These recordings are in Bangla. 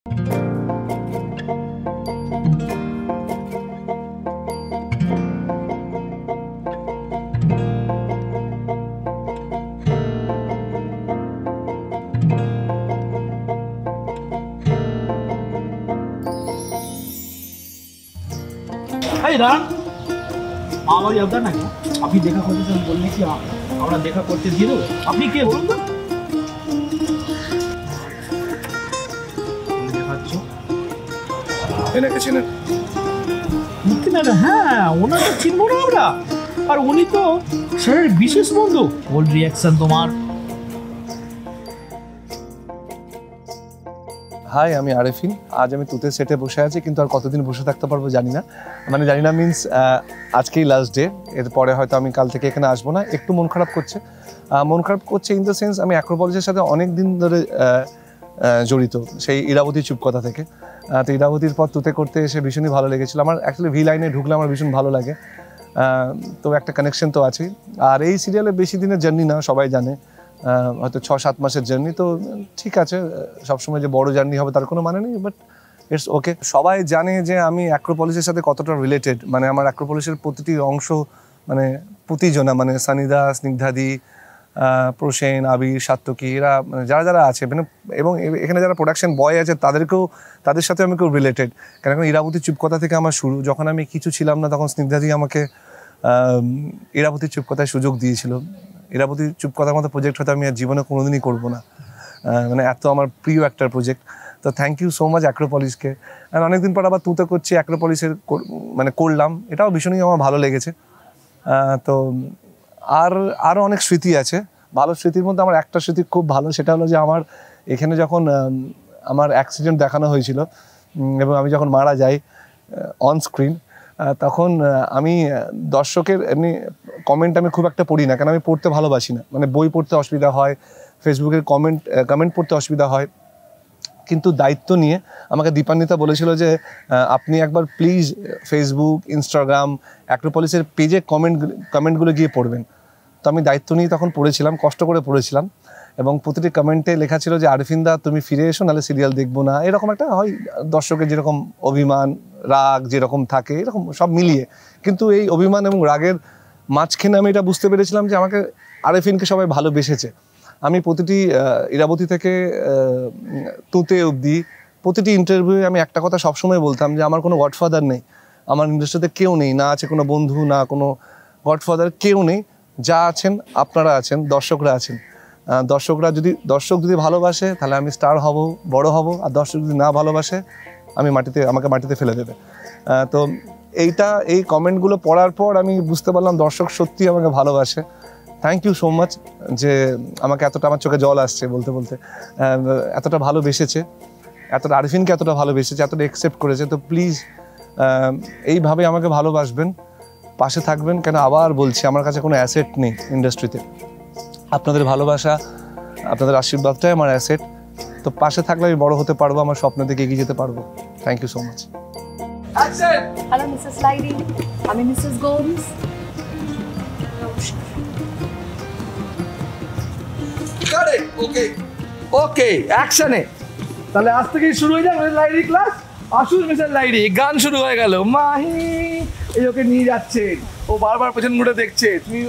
এই দাঁড়ান, আমার আপনার নাকি আপনি দেখা করতে চান বললে কি আমরা দেখা করতে দিয়ে দেবো? আপনি কে বলুন তো? দেখাচ্ছ এনাকে চেনেন? হ্যাঁ, ওনাকে চিনবো না আমরা। আর উনি তো স্যারের বিশেষ বন্ধু। ওর রিয়াকশন তোমার। হাই, আমি আরেফিন। আজ আমি তুতে সেটে বসে আছি, কিন্তু আর কতদিন বসে থাকতে পারবো জানি না। মানে জানি না মিনস আজকেই লাস্ট ডে, এরপরে হয়তো আমি কাল থেকে এখানে আসবো না। একটু মন খারাপ করছে। মন খারাপ করছে ইন দ্য সেন্স আমি অ্যাক্রোপলিসের সাথে অনেক দিন ধরে জড়িত, সেই ইরাবতী চুপকথা থেকে। তো ইরাবতীর পর তুতে করতে এসে ভীষণই ভালো লেগেছিল আমার। অ্যাকচুয়ালি ভি লাইনে ঢুকলে আমার ভীষণ ভালো লাগে। তো একটা কানেকশন তো আছেই। আর এই সিরিয়ালে বেশি দিনের জার্নি না, সবাই জানে, হয়তো 6-7 মাসের জার্নি। তো ঠিক আছে, সবসময় যে বড় জার্নি হবে তার কোনো মানে নেই, বাট ইটস ওকে। সবাই জানে যে আমি অ্যাক্রোপলিসের সাথে কতটা রিলেটেড। মানে আমার অ্যাক্রোপলিসের প্রতিটি অংশ, মানে প্রতিজনা, মানে সানিদা, স্নিগ্ধাদি, প্রসেন, আবির, সাত্তকী, এরা যারা যারা আছে মানে, এবং এখানে যারা প্রোডাকশন বয় আছে তাদের সাথে আমি খুব রিলেটেড। কারণ ইরাবতী চুপকথা থেকে আমার শুরু। যখন আমি কিছু ছিলাম না তখন স্নিগ্ধাদি আমাকে ইরাবতী চুপকথায় সুযোগ দিয়েছিল। ইরাবতী চুপকথার মতো প্রজেক্ট হয়তো আমি আর জীবনে কোনোদিনই করবো না। মানে এত আমার প্রিয় একটা প্রজেক্ট। তো থ্যাংক ইউ সো মাচ অ্যাক্রোপলিসকে। আর অনেকদিন পর আবার তুতে করছি, অ্যাক্রোপলিসের মানে করলাম, এটাও ভীষণই আমার ভালো লেগেছে। তো আরও অনেক স্মৃতি আছে। ভালো স্মৃতির মধ্যে আমার একটা স্মৃতি খুব ভালো, সেটা হলো যে আমার এখানে যখন আমার অ্যাক্সিডেন্ট দেখানো হয়েছিল এবং আমি যখন মারা যাই অন স্ক্রিন, তখন আমি দর্শকের এমনি কমেন্ট আমি খুব একটা পড়ি না, কারণ আমি পড়তে ভালোবাসি না। মানে বই পড়তে অসুবিধা হয়, ফেসবুকের কমেন্ট পড়তে অসুবিধা হয়। কিন্তু দায়িত্ব নিয়ে আমাকে দীপান্বিতা বলেছিল যে আপনি একবার প্লিজ ফেসবুক, ইনস্টাগ্রাম, অ্যাক্রোপলিসের পেজে কমেন্টগুলো গিয়ে পড়বেন। তো আমি দায়িত্ব নিয়ে তখন পড়েছিলাম, কষ্ট করে পড়েছিলাম, এবং প্রতিটি কমেন্টে লেখা ছিল যে আরেফিন দা তুমি ফিরে এসো, নাহলে সিরিয়াল দেখবো না। এরকম একটা হয় দর্শকের যেরকম অভিমান, রাগ যেরকম থাকে, এরকম সব মিলিয়ে। কিন্তু এই অভিমান এবং রাগের মাঝখানে আমি এটা বুঝতে পেরেছিলাম যে আমাকে আরেফিনকে সবাই ভালোবেসেছে। আমি প্রতিটি ইরাবতী থেকে তুতে অবধি প্রতিটি ইন্টারভিউয়ে আমি একটা কথা সবসময় বলতাম যে আমার কোনো গডফাদার নেই, আমার ইন্ডাস্ট্রিতে কেউ নেই, না আছে কোনো বন্ধু, না কোনো গডফাদার, কেউ নেই। যা আছেন আপনারা আছেন, দর্শকরা আছেন। দর্শক যদি ভালোবাসে তাহলে আমি স্টার হব, বড় হব। আর দর্শক যদি না ভালোবাসে আমাকে মাটিতে ফেলে দেবে। তো এই কমেন্টগুলো পড়ার পর আমি বুঝতে পারলাম দর্শক সত্যি আমাকে ভালোবাসে। থ্যাংক ইউ সো মাচ যে আমাকে এতটা, আমার চোখে জল আসছে বলতে বলতে, এতটা ভালোবেসেছে, এতটা আরিফিনকে এতটা ভালোবেসেছে, এতটা অ্যাকসেপ্ট করেছে। তো প্লিজ এইভাবে আমাকে ভালোবাসবেন, পাশে থাকবেন। কেন আবার বলছি, আমার কাছে কোনো অ্যাসেট নেই ইন্ডাস্ট্রিতে। আপনাদের ভালোবাসা, আপনাদের আশীর্বাদটাই আমার অ্যাসেট। তো পাশে থাকলে আমি বড় হতে পারবো, আমার স্বপ্নের দিকে এগিয়ে যেতে পারবো। Thank you so much. Hello Mrs লাইরি, আমি মিসেস গোমস। ওকে অ্যাকশনে। তাহলে আজ থেকেই শুরু হয়ে যাবে লাইরি ক্লাস। আসুন মিসেস লাইরি, গান শুরু হয়ে গেল। মাহি এই ওকে নিয়ে যাচ্ছেন, ও বারবার পেছন ঘুরে দেখছে, তুমি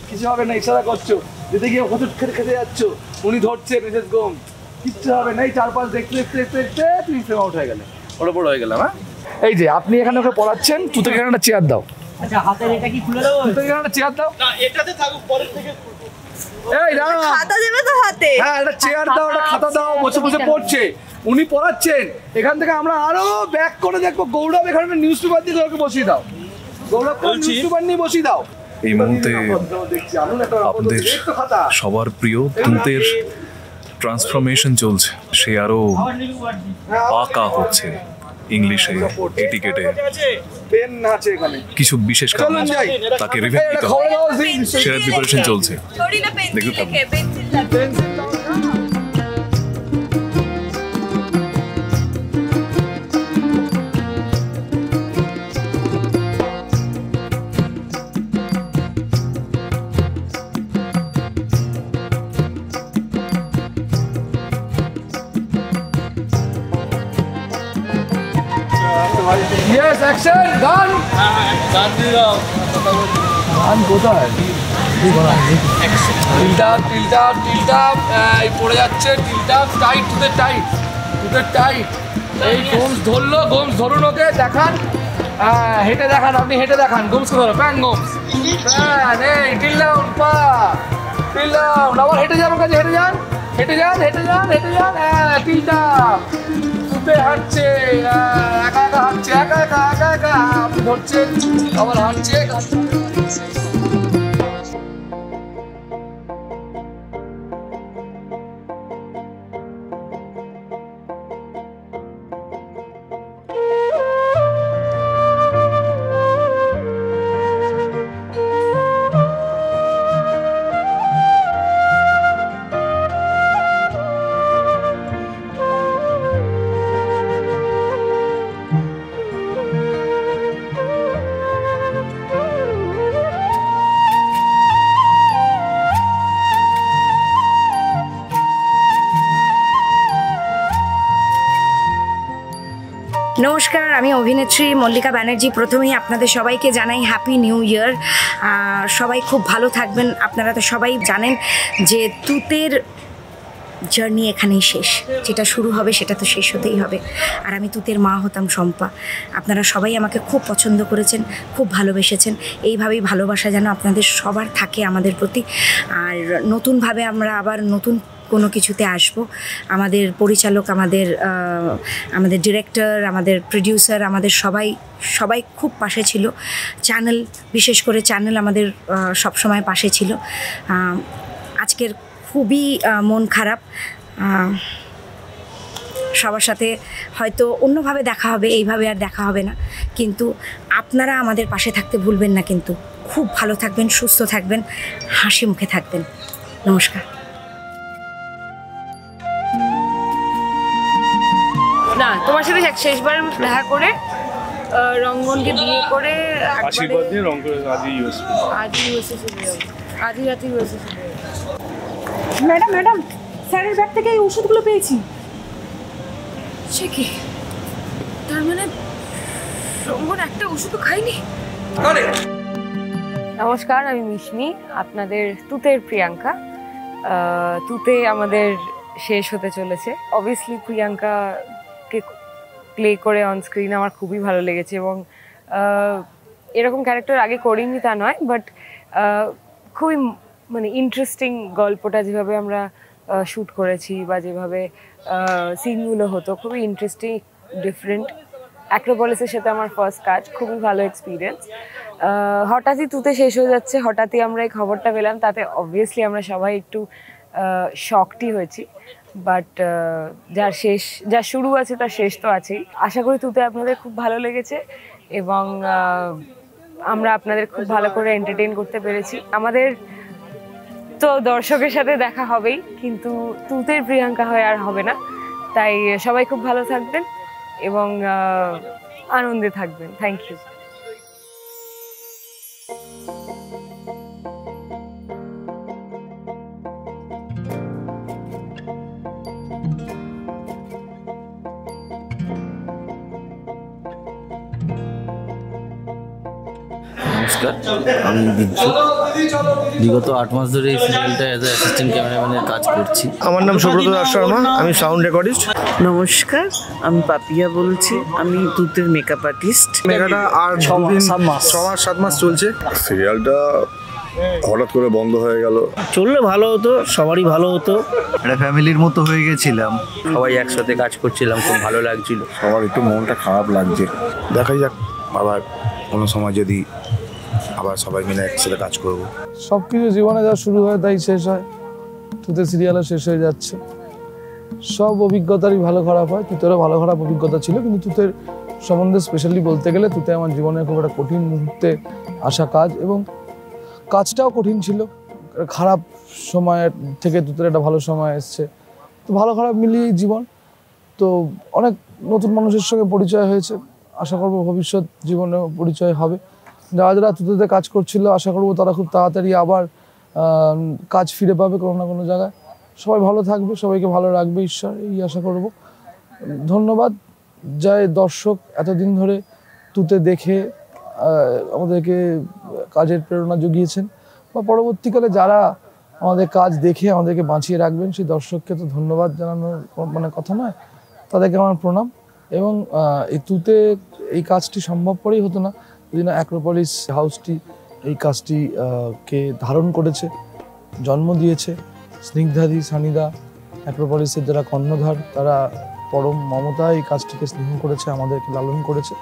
কিছু হবে না, ইশারা করছো, যেতে গিয়ে হোঁচট খেতে যাচ্ছ, উনি ধরছে মিসেস গোম, কিচ্ছু হবে না। এই চারপাশ দেখতে দেখতে দেখতে দেখতে তুমি ফ্রেম আউট হয়ে গেলে, বড় হয়ে গেলাম। হ্যাঁ, এই যে আপনি এখানে ওকে পড়াচ্ছেন, তুতে এখানে একটা চেয়ার দাও। আচ্ছা, হাতের এটা কি খুলে দাও? তুতে এখানে একটা চেয়ার দাও। না, এটাতে থাকুক, পরের থেকে এই না, খাতা দেবে তো হাতে? হ্যাঁ, একটা চেয়ার দাও, একটা খাতা দাও, বসে বসে পড়ছে। উনি পড়াচ্ছেন, এখান থেকে আমরা আরো ব্যাক করে দেখবো। গৌরব এখানে নিউজ পেপার দিয়ে ওকে বসিয়ে দাও। গৌরব নিউজ পেপার নিয়ে বসিয়ে দাও। এই মুহূর্তে আপনাদের সবার প্রিয় তুতের ট্রান্সফরমেশন চলছে, সে আরো পাকা হচ্ছে। ইংলিশে, এটিকেটে পেন আছে এখানে, কিছু বিশেষ কারণে তাকে রিভিউ দিতে হবে, সেটার প্রিপারেশন চলছে। দেখতে থাকুন। ইয়েস অ্যাকশন গান গান কোথায় টিলটাপ এই পড়ে যাচ্ছে টিলটাপ টাইট টুতে টাইট এই গোমস ধরলো গোমস ধরুন ওকে দেখান হেঁটে দেখান আপনি হেঁটে দেখান গোমসকে ধরো প্যান গোমস প্যান এই টিল ডাউন পা টিল ডাউন আবার হেঁটে যান ওর কাছে হেঁটে যান টিলটাপ টুতে হাঁটছে একা হাঁটছে একা আপনি ধরছেন আবার হাঁটছে নমস্কার, আমি অভিনেত্রী মল্লিকা ব্যানার্জি। প্রথমেই আপনাদের সবাইকে জানাই হ্যাপি নিউ ইয়ার। সবাই খুব ভালো থাকবেন। আপনারা তো সবাই জানেন যে তুতের জার্নি এখানেই শেষ, যেটা শুরু হবে সেটা তো শেষ হতেই হবে। আর আমি তুতের মা হতাম শম্পা। আপনারা সবাই আমাকে খুব পছন্দ করেছেন, খুব ভালোবেসেছেন। এইভাবেই ভালোবাসা যেন আপনাদের সবার থাকে আমাদের প্রতি। আর নতুনভাবে আমরা আবার নতুন কোনো কিছুতে আসবো। আমাদের পরিচালক, আমাদের ডিরেক্টর, আমাদের প্রডিউসার, আমাদের সবাই খুব পাশে ছিল। চ্যানেল, বিশেষ করে চ্যানেল আমাদের সবসময় পাশে ছিল। আজকের খুবই মন খারাপ। সবার সাথে হয়তো অন্যভাবে দেখা হবে, এইভাবে আর দেখা হবে না, কিন্তু আপনারা আমাদের পাশে থাকতে ভুলবেন না। কিন্তু খুব ভালো থাকবেন, সুস্থ থাকবেন, হাসি মুখে থাকবেন। নমস্কার। না, তোমার সাথে শেষবার দেখা করে রঙ্গনকে বিয়ে করে আশীর্বাদ দিয়ে রং করে আজই ইউএসএ চলে যাবো। আজই রাতে ইউএসএ চলে যাবো। ম্যাডাম স্যারের ব্যাগ থেকে এই ওষুধগুলো পেয়েছি। সে কি? তার মানে রঙ্গন একটা ওষুধও খাইনি। নমস্কার, আমি মিশমি, আপনাদের তুতের প্রিয়াঙ্কা। তুতে আমাদের শেষ হতে চলেছে। অবভিয়াসলি প্রিয়াঙ্কাকে প্লে করে অন স্ক্রিন আমার খুবই ভালো লেগেছে, এবং এরকম ক্যারেক্টার আগে করিনি তা নয়, বাট খুবই মানে ইন্টারেস্টিং গল্পটা যেভাবে আমরা শ্যুট করেছি বা যেভাবে সিনগুলো হতো, খুবই ইন্টারেস্টিং, ডিফারেন্ট। অ্যাক্রোপলিসের সাথে আমার ফার্স্ট কাজ, খুবই ভালো এক্সপিরিয়েন্স। হঠাৎই তুতে শেষ হয়ে যাচ্ছে, হঠাৎই আমরা এই খবরটা পেলাম, তাতে অবভিয়াসলি আমরা সবাই একটু শকটি হয়েছি। বাট যা শুরু আছে তার শেষ তো আছেই। আশা করি তুতে আপনাদের খুব ভালো লেগেছে, এবং আমরা আপনাদের খুব ভালো করে এন্টারটেইন করতে পেরেছি। আমাদের তো দর্শকের সাথে দেখা হবেই, কিন্তু তুতের প্রিয়াঙ্কা হয়ে আর হবে না। তাই সবাই খুব ভালো থাকবেন এবং আনন্দে থাকবেন। Thank you. নমস্কার, আমি বিদ্যুৎ। বিগত 8 মাস ধরে এই সিরিয়ালটা অ্যাজ অ্যাসিস্ট্যান্ট ক্যামেরাম্যানের কাজ করছি। আমার নাম সুব্রত দাস শর্মা, আমি সাউন্ড রেকর্ডিস্ট। নমস্কার, আমি পাপিয়া বলছি, আমি তুতের মেকআপ আর্টিস্ট। মেকাটা আর 6-7 মাস চলছে। সিরিয়ালটা হঠাৎ করে বন্ধ হয়ে গেল। চললে ভালো হতো, সবারই ভালো হতো। একটা ফ্যামিলির মতো হয়ে গেছিলাম, সবাই একসাথে কাজ করছিলাম, খুব ভালো লাগছিল। সবার একটু মনটা খারাপ লাগছে। দেখাই যাক, আবার কোনো সময় যদি আবার সবাই মিলে একসাথে কাজ করব। সব কিছু জীবনে যা শুরু হয় তাই শেষ হয়। তুতে সিরিয়ালও শেষ হয়ে যাচ্ছে। সব অভিজ্ঞতারই ভালো খারাপ হয়। তুতেরও ভালো খারাপ অভিজ্ঞতা ছিল, কিন্তু তুতের সম্বন্ধে স্পেশালি বলতে গেলে তুতে আমার জীবনের খুব একটা কঠিন মুহূর্তে আসা কাজ, এবং কাজটাও কঠিন ছিল। খারাপ সময়ের থেকে তুতের একটা ভালো সময় এসছে, তো ভালো খারাপ মিলিয়েই জীবন। তো অনেক নতুন মানুষের সঙ্গে পরিচয় হয়েছে, আশা করবো ভবিষ্যৎ জীবনেও পরিচয় হবে। যারা যারা তুতেতে কাজ করছিল, আশা করবো তারা খুব তাড়াতাড়ি আবার কাজ ফিরে পাবে কোনো না কোনো জায়গায়। সবাই ভালো থাকবে, সবাইকে ভালো রাখবে ঈশ্বর, এই আশা করব। ধন্যবাদ, যাই দর্শক এতদিন ধরে তুতে দেখে আমাদেরকে কাজের প্রেরণা জুগিয়েছেন, বা পরবর্তীকালে যারা আমাদের কাজ দেখে আমাদেরকে বাঁচিয়ে রাখবেন, সেই দর্শককে তো ধন্যবাদ জানানোর মানে কথা নয়, তাদেরকে আমার প্রণাম। এবং এই তুতে এই কাজটি সম্ভবপরই হতো না যদি না অ্যাক্রোপলিস হাউসটি এই কাজটি কে ধারণ করেছে, জন্ম দিয়েছে। স্নিগ্ধাদি, সানিদা, অ্যাক্রোপলিসের যারা কর্ণধার, তারা পরম মমতা এই কাজটিকে স্নেহ করেছে, আমাদেরকে লালন করেছে,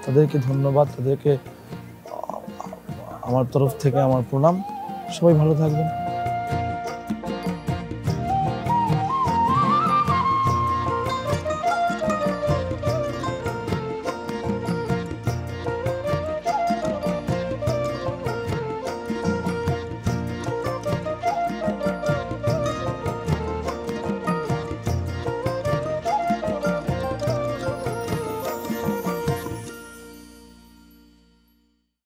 তাদেরকে ধন্যবাদ, তাদেরকে আমার তরফ থেকে আমার প্রণাম। সবাই ভালো থাকবেন।